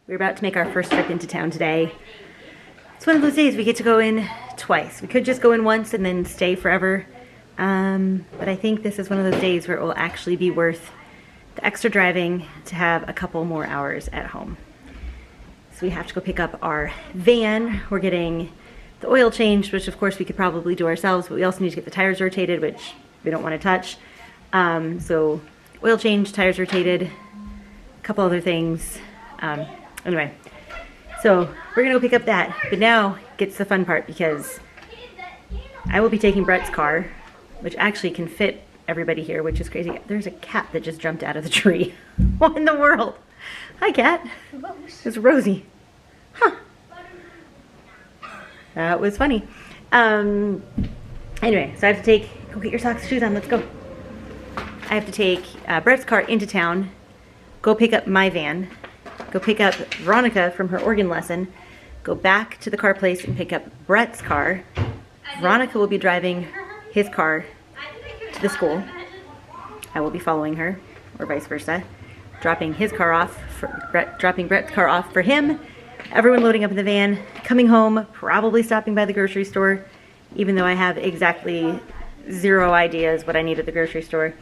We're about to make our first trip into town today. It's one of those days we get to go in twice. We could just go in once and then stay forever. But I think this is one of those days where it will actually be worth the extra driving to have a couple more hours at home. So we have to go pick up our van. We're getting the oil changed, which of course we could probably do ourselves, but we also need to get the tires rotated, which we don't want to touch. So oil change, tires rotated, a couple other things. Anyway, so we're gonna go pick up that, but now gets the fun part because I will be taking Brett's car, which actually can fit everybody here, which is crazy. There's a cat that just jumped out of the tree. What in the world? Hi, cat. It's Rosie. Huh. That was funny. Anyway, so I have to go get your socks and shoes on, let's go. I have to take Brett's car into town, go pick up my van, go pick up Veronica from her organ lesson, go back to the car place and pick up Brett's car. Veronica will be driving his car to the school. I will be following her, or vice versa, dropping his car off, dropping Brett's car off for him, everyone loading up in the van, coming home, probably stopping by the grocery store, even though I have exactly zero ideas what I need at the grocery store.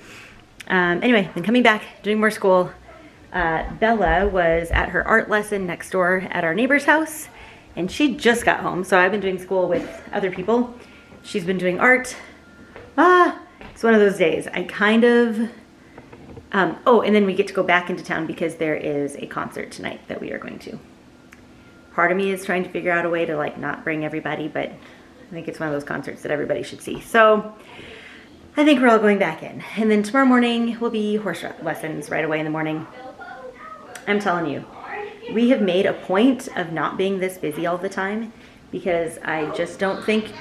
Anyway, then coming back, doing more school. Bella was at her art lesson next door at our neighbor's house, and she just got home, so I've been doing school with other people. She's been doing art. It's one of those days. I kind of, oh, and then we get to go back into town because there is a concert tonight that we are going to. Part of me is trying to figure out a way to like not bring everybody, but I think it's one of those concerts that everybody should see. So I think we're all going back in. And then tomorrow morning will be horse lessons right away in the morning. I'm telling you, we have made a point of not being this busy all the time because I just don't think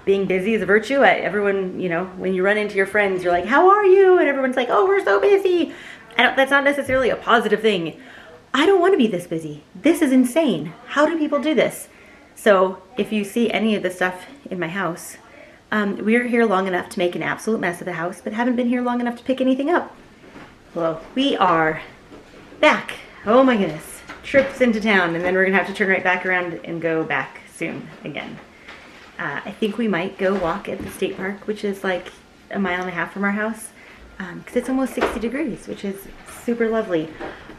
being busy is a virtue. Everyone, you know, when you run into your friends, you're like, how are you? And everyone's like, oh, we're so busy. That's not necessarily a positive thing. I don't want to be this busy. This is insane. How do people do this? So if you see any of the stuff in my house, we're here long enough to make an absolute mess of the house, but haven't been here long enough to pick anything up. Well, we are back. Oh my goodness. Trips into town, and then we're gonna have to turn right back around and go back soon again. I think we might go walk at the state park, which is like a mile and a half from our house, because it's almost 60 degrees, which is super lovely.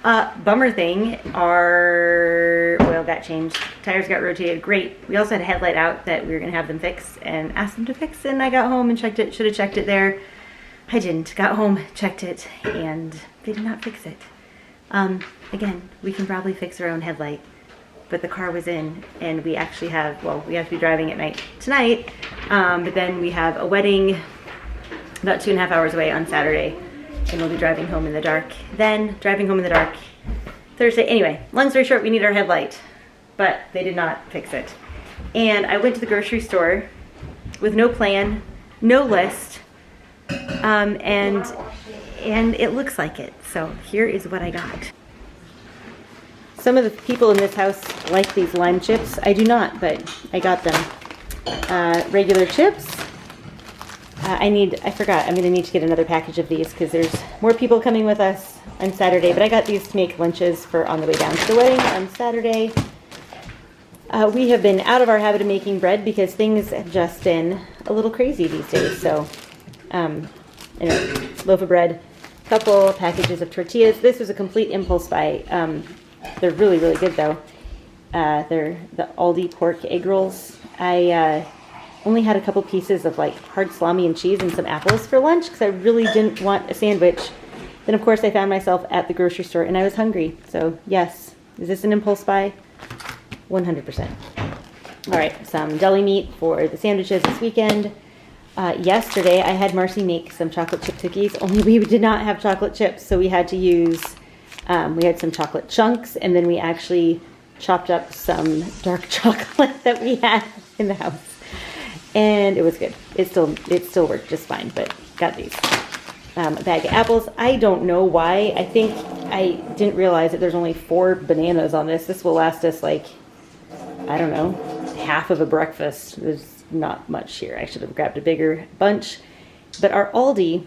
Bummer thing, our oil got changed, tires got rotated, great. We also had a headlight out that we were gonna have them fix and asked them to fix, and I got home and checked it, should have checked it there. I didn't, got home, checked it, and they did not fix it. Again, we can probably fix our own headlight, but the car was in, and we actually have, well, we have to be driving at night tonight, but then we have a wedding about 2.5 hours away on Saturday, and we'll be driving home in the dark. Then driving home in the dark Thursday. Anyway, long story short, we need our headlight, but they did not fix it. And I went to the grocery store with no plan, no list, and it looks like it. So here is what I got. Some of the people in this house like these lime chips. I do not, but I got them. Regular chips. I forgot, I'm gonna need to get another package of these because there's more people coming with us on Saturday, but I got these to make lunches for on the way down to the wedding on Saturday. We have been out of our habit of making bread because things have just been a little crazy these days. So, anyway, loaf of bread, couple packages of tortillas. This was a complete impulse buy. They're really, really good though. They're the Aldi pork egg rolls. I only had a couple pieces of like hard salami and cheese and some apples for lunch because I really didn't want a sandwich. Then of course I found myself at the grocery store and I was hungry. So yes, is this an impulse buy? 100%. All right, some deli meat for the sandwiches this weekend. Yesterday I had Marcy make some chocolate chip cookies, only we did not have chocolate chips, so we had to use, we had some chocolate chunks, and then we actually chopped up some dark chocolate that we had in the house. And it was good. It still worked just fine, but got these. A bag of apples. I don't know why. I think I didn't realize that there's only 4 bananas on this. This will last us like, I don't know, half of a breakfast. There's not much here. I should have grabbed a bigger bunch. But our Aldi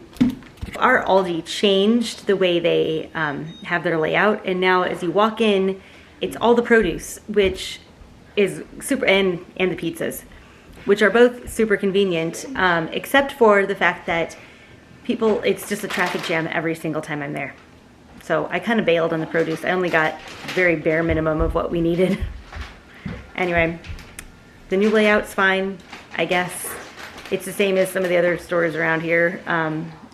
changed the way they have their layout. And now as you walk in, it's all the produce, which is super, and the pizzas, which are both super convenient, except for the fact that people, it's just a traffic jam every single time I'm there. So I kind of bailed on the produce. I only got very bare minimum of what we needed. Anyway, the new layout's fine, I guess. It's the same as some of the other stores around here,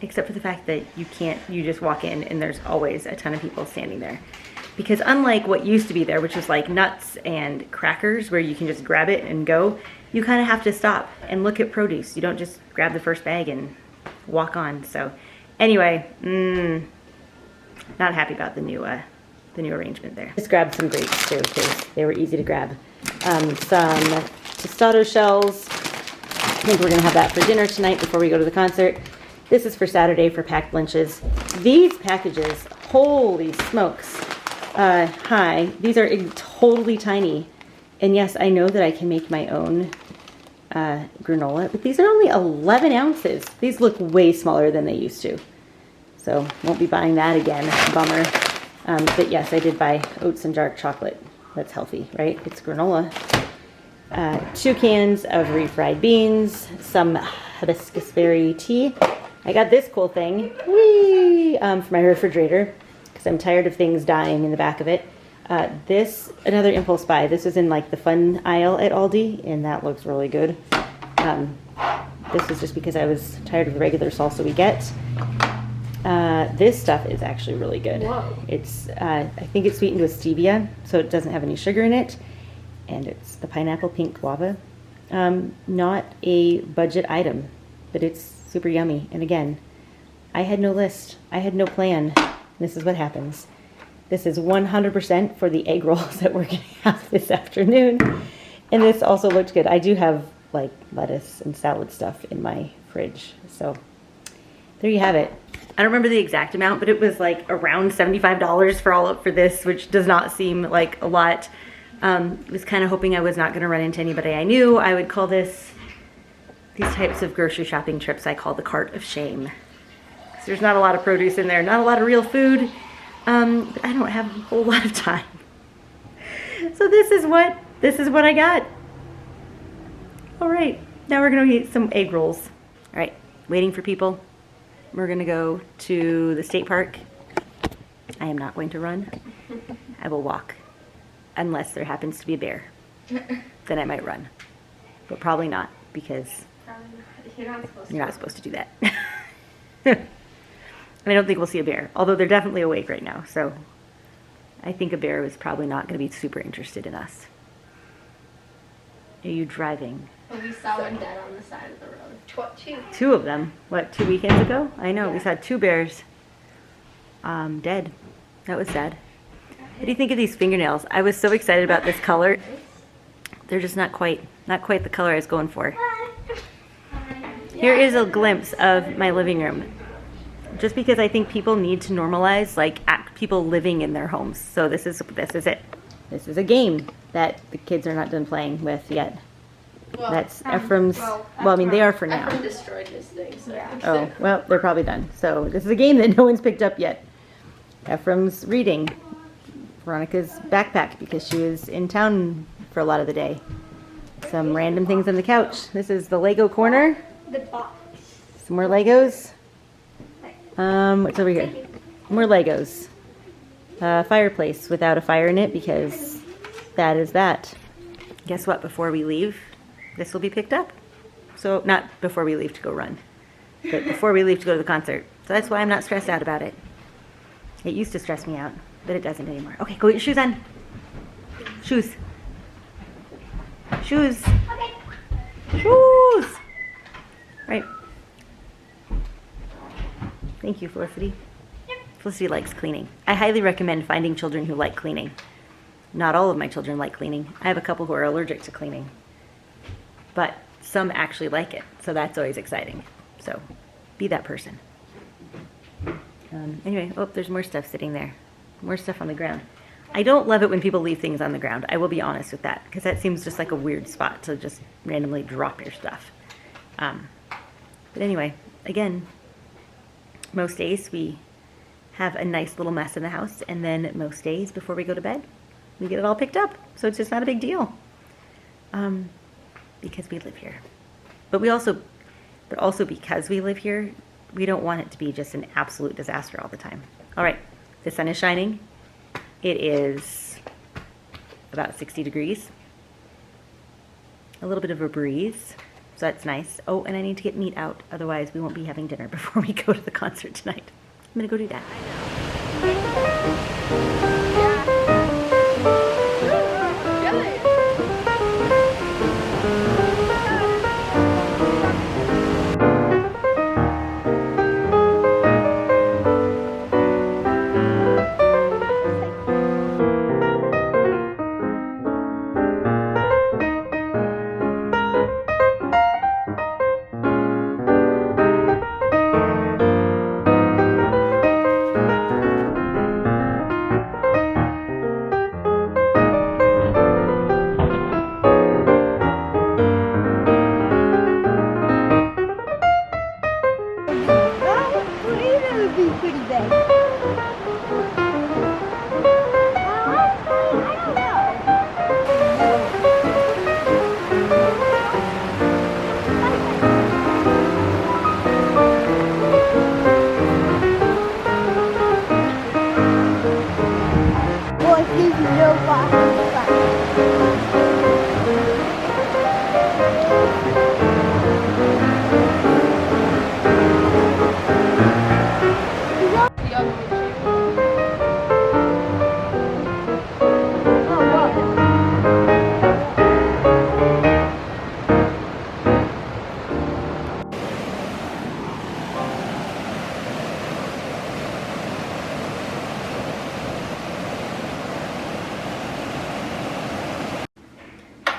except for the fact that you just walk in and there's always a ton of people standing there. Because unlike what used to be there, which was like nuts and crackers where you can just grab it and go, you kind of have to stop and look at produce. You don't just grab the first bag and walk on. So anyway, not happy about the new arrangement there. Just grabbed some grapes too, because they were easy to grab. Some tostado shells. I think we're gonna have that for dinner tonight before we go to the concert. This is for Saturday for packed lunches. These packages, holy smokes. Hi, these are totally tiny. And yes, I know that I can make my own granola, but these are only 11 ounces. These look way smaller than they used to. So won't be buying that again, bummer. But yes, I did buy oats and dark chocolate. That's healthy, right? It's granola. 2 cans of refried beans, some hibiscus berry tea. I got this cool thing, for my refrigerator, because I'm tired of things dying in the back of it. This, another impulse buy. This is in like the fun aisle at Aldi, and that looks really good. This is just because I was tired of the regular salsa we get. This stuff is actually really good. Whoa. It's, I think it's sweetened with stevia, so it doesn't have any sugar in it. And it's the pineapple pink guava. Not a budget item, but it's super yummy. And again, I had no list. I had no plan. This is what happens. This is 100% for the egg rolls that we're going to have this afternoon. And this also looked good. I do have like lettuce and salad stuff in my fridge. So there you have it. I don't remember the exact amount, but it was like around $75 for all up for this, which does not seem like a lot. Was kind of hoping I was not going to run into anybody I knew. I would call these types of grocery shopping trips, I call the cart of shame. So there's not a lot of produce in there, not a lot of real food. But I don't have a whole lot of time. So this is what I got. All right, now we're gonna eat some egg rolls. All right, waiting for people. We're gonna go to the state park. I am not going to run. I will walk, unless there happens to be a bear. Then I might run, but probably not, because you're not supposed to do that. And I don't think we'll see a bear, although they're definitely awake right now. So I think a bear is probably not going to be super interested in us. Are you driving? Well, we saw one dead on the side of the road. Two of them. What, 2 weekends ago? I know, yeah. We saw 2 bears dead. That was sad. What do you think of these fingernails? I was so excited about this color. They're just not quite the color I was going for. Here is a glimpse of my living room. Just because I think people need to normalize like people living in their homes. So this is it. This is a game that the kids are not done playing with yet. Well, that's Ephraim's. Well, I mean, they are for now. Ephraim destroyed his thing. So yeah. Oh, well, they're probably done. So this is a game that no one's picked up yet. Ephraim's reading Veronica's backpack because she was in town for a lot of the day. Some random things on the couch. This is the Lego corner. The box. Some more Legos. What's over here? More Legos. Fireplace without a fire in it because that is that. Guess what? Before we leave, this will be picked up. So not before we leave to go run, but before we leave to go to the concert. So that's why I'm not stressed out about it. It used to stress me out, but it doesn't anymore. Okay, go get your shoes on. Shoes. Shoes. Okay. Shoes. Right. Thank you, Felicity. Yep. Felicity likes cleaning. I highly recommend finding children who like cleaning. Not all of my children like cleaning. I have a couple who are allergic to cleaning. But some actually like it, so that's always exciting. So be that person. Anyway, oh, there's more stuff sitting there. More stuff on the ground. I don't love it when people leave things on the ground. I will be honest with that, because that seems just like a weird spot to just randomly drop your stuff. But anyway, again, most days we have a nice little mess in the house, and then most days before we go to bed, We get it all picked up, so it's just not a big deal. Because we live here. But also because we live here, we don't want it to be just an absolute disaster all the time. All right, the sun is shining. It is about 60 degrees. A little bit of a breeze, so that's nice. Oh, and I need to get meat out, otherwise we won't be having dinner before we go to the concert tonight. I'm gonna go do that.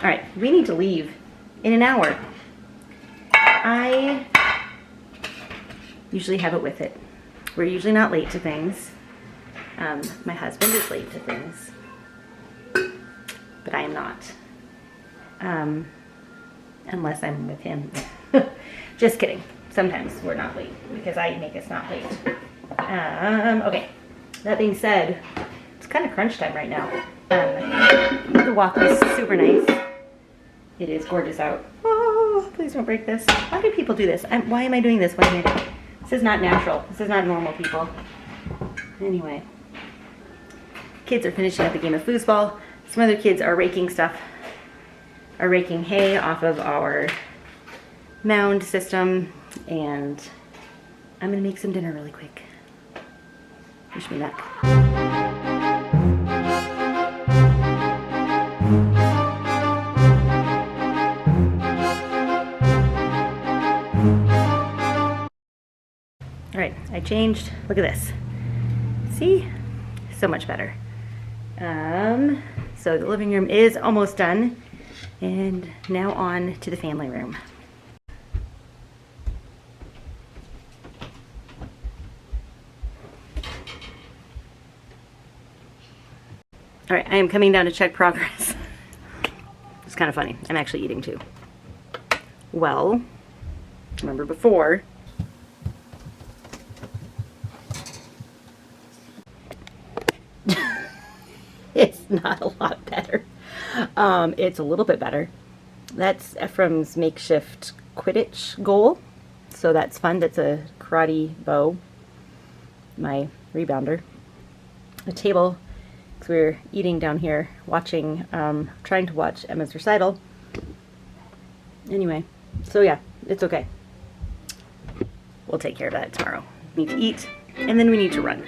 All right, we need to leave in an hour. I usually have it with it. We're usually not late to things. My husband is late to things, but I am not. Unless I'm with him. Just kidding. Sometimes we're not late because I make us not late. Okay, that being said, it's kind of crunch time right now. The walk was super nice. It is gorgeous out. Oh, please don't break this. Why do people do this? Why am I doing this one-handed? This is not natural. This is not normal, people. Anyway. Kids are finishing up a game of foosball. Some other kids are raking hay off of our mound system. And I'm gonna make some dinner really quick. Wish me luck. All right, I changed. Look at this. See? So much better. So the living room is almost done. And now on to the family room. All right, I am coming down to check progress. It's kind of funny. I'm actually eating too. Well, remember before, it's not a lot better. It's a little bit better. That's Ephraim's makeshift Quidditch goal. So that's fun. That's a karate bow. My rebounder. A table. Because we were eating down here, watching, trying to watch Emma's recital. Anyway, so yeah, it's okay. We'll take care of that tomorrow. We need to eat, and then we need to run.